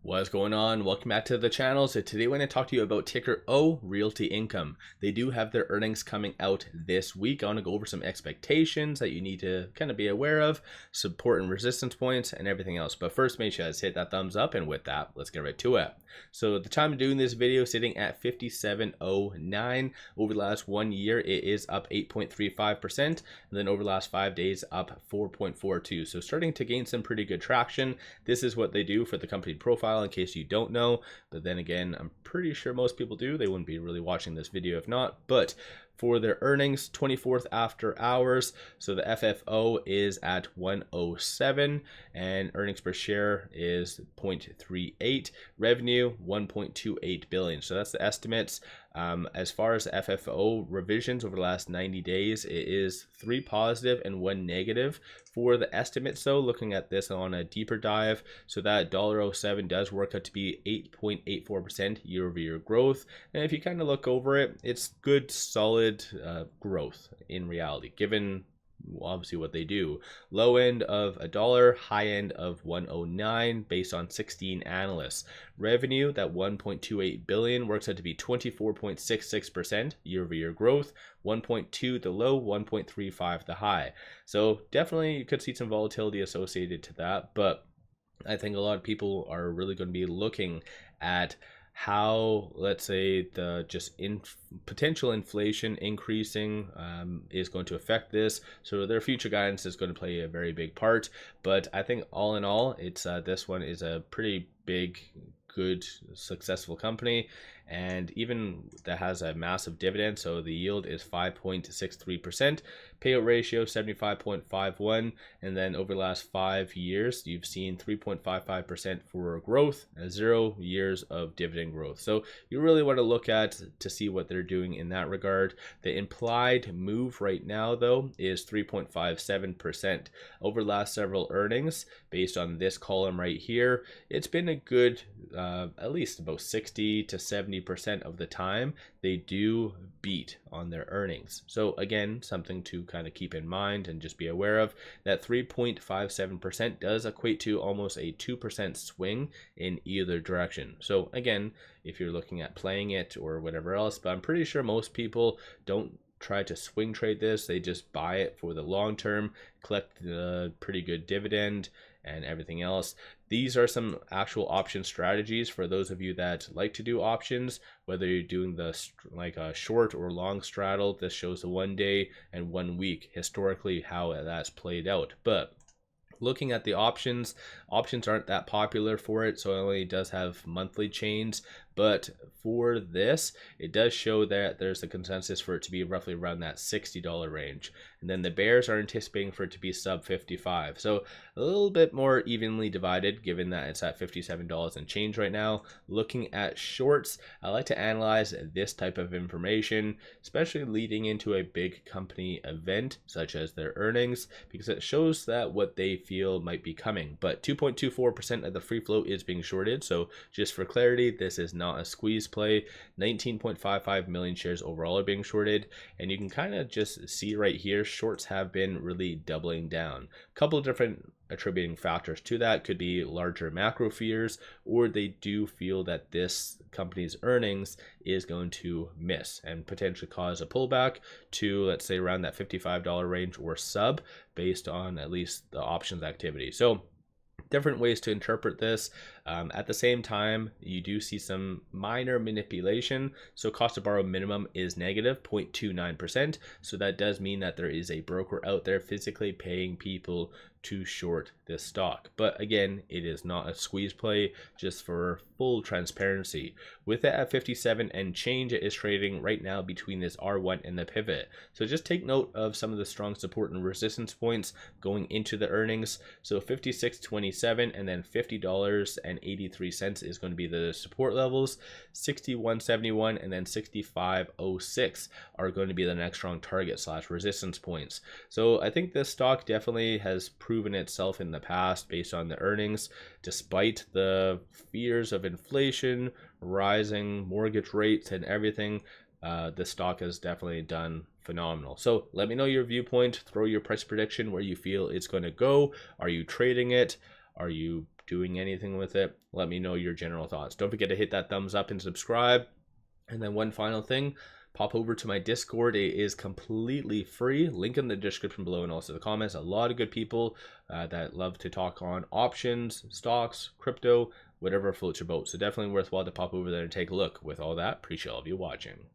What's going on? Welcome back to the channel. So today we're going to talk to you about ticker O, Realty Income. They do have their earnings coming out this week. I want to go over some expectations that you need to kind of be aware of, support and resistance points, and everything else. But first, make sure you guys hit that thumbs up, and with that, let's get right to it. So at the time of doing this video, sitting at 57.09. Over the last 1 year, it is up 8.35%, and then over the last 5 days, up 4.42. So starting to gain some pretty good traction. This is what they do for the company profile, in case you don't know, but then again, I'm pretty sure most people do. They wouldn't be really watching this video if not. But for their earnings, 24th after hours, so the FFO is at 107 and earnings per share is 0.38, revenue 1.28 billion. So that's the estimates. As far as FFO revisions over the last 90 days, it is 3 positive and 1 negative for the estimates. So looking at this on a deeper dive, so that $1.07 does work out to be 8.84% year-over-year growth. And if you kind of look over it, it's good, solid growth in reality, given obviously what they do. Low end of $1, high end of 109 based on 16 analysts. Revenue, that 1.28 billion, works out to be 24.66% year-over-year growth. 1.2 the low, 1.35 the high. So definitely you could see some volatility associated to that, but I think a lot of people are really going to be looking at how, let's say, the potential inflation increasing is going to affect this. So their future guidance is going to play a very big part. But I think all in all, it's this one is a pretty big, good, successful company, and even that has a massive dividend. So the yield is 5.63%, payout ratio 75.51, and then over the last 5 years you've seen 3.55% for growth and 0 years of dividend growth. So you really want to look at to see what they're doing in that regard. The implied move right now though is 3.57% over the last several earnings. Based on this column right here, it's been a good at least about 60 to 70% of the time they do beat on their earnings. So again, something to kind of keep in mind and just be aware of. That 3.57% does equate to almost a 2% swing in either direction. So again, if you're looking at playing it or whatever else, but I'm pretty sure most people don't try to swing trade this. They just buy it for the long term, collect the pretty good dividend and everything else. These are some actual option strategies for those of you that like to do options, whether you're doing the like a short or long straddle. This shows the 1 day and 1 week historically how that's played out. But looking at the options aren't that popular for it, so it only does have monthly chains. But for this, it does show that there's a consensus for it to be roughly around that $60 range. And then the bears are anticipating for it to be sub 55. So a little bit more evenly divided, given that it's at $57 and change right now. Looking at shorts, I like to analyze this type of information, especially leading into a big company event such as their earnings, because it shows that what they feel might be coming. But 2.24% of the free float is being shorted. So just for clarity, this is not a squeeze play. 19.55 million shares overall are being shorted, and you can kind of just see right here, shorts have been really doubling down. A couple of different attributing factors to that could be larger macro fears, or they do feel that this company's earnings is going to miss and potentially cause a pullback to, let's say, around that $55 range or sub, based on at least the options activity. So different ways to interpret this. At the same time, you do see some minor manipulation. So cost to borrow minimum is negative 0.29%. So that does mean that there is a broker out there physically paying people to short this stock. But again, it is not a squeeze play, just for full transparency. With it at 57 and change, it is trading right now between this R1 and the pivot. So just take note of some of the strong support and resistance points going into the earnings. So 56.27 and then $50.83 is going to be the support levels. 61.71 and then 65.06 are going to be the next strong target / resistance points. So I think this stock definitely has proven itself in the past based on the earnings, despite the fears of inflation, rising mortgage rates and everything. The stock has definitely done phenomenal. So let me know your viewpoint. Throw your price prediction where you feel it's going to go. Are you trading it? Are you doing anything with it, let me know your general thoughts. Don't forget to hit that thumbs up and subscribe. And then one final thing, pop over to my Discord. It is completely free. Link in the description below and also the comments. A lot of good people that love to talk on options, stocks, crypto, whatever floats your boat. So definitely worthwhile to pop over there and take a look. With all that, appreciate all of you watching.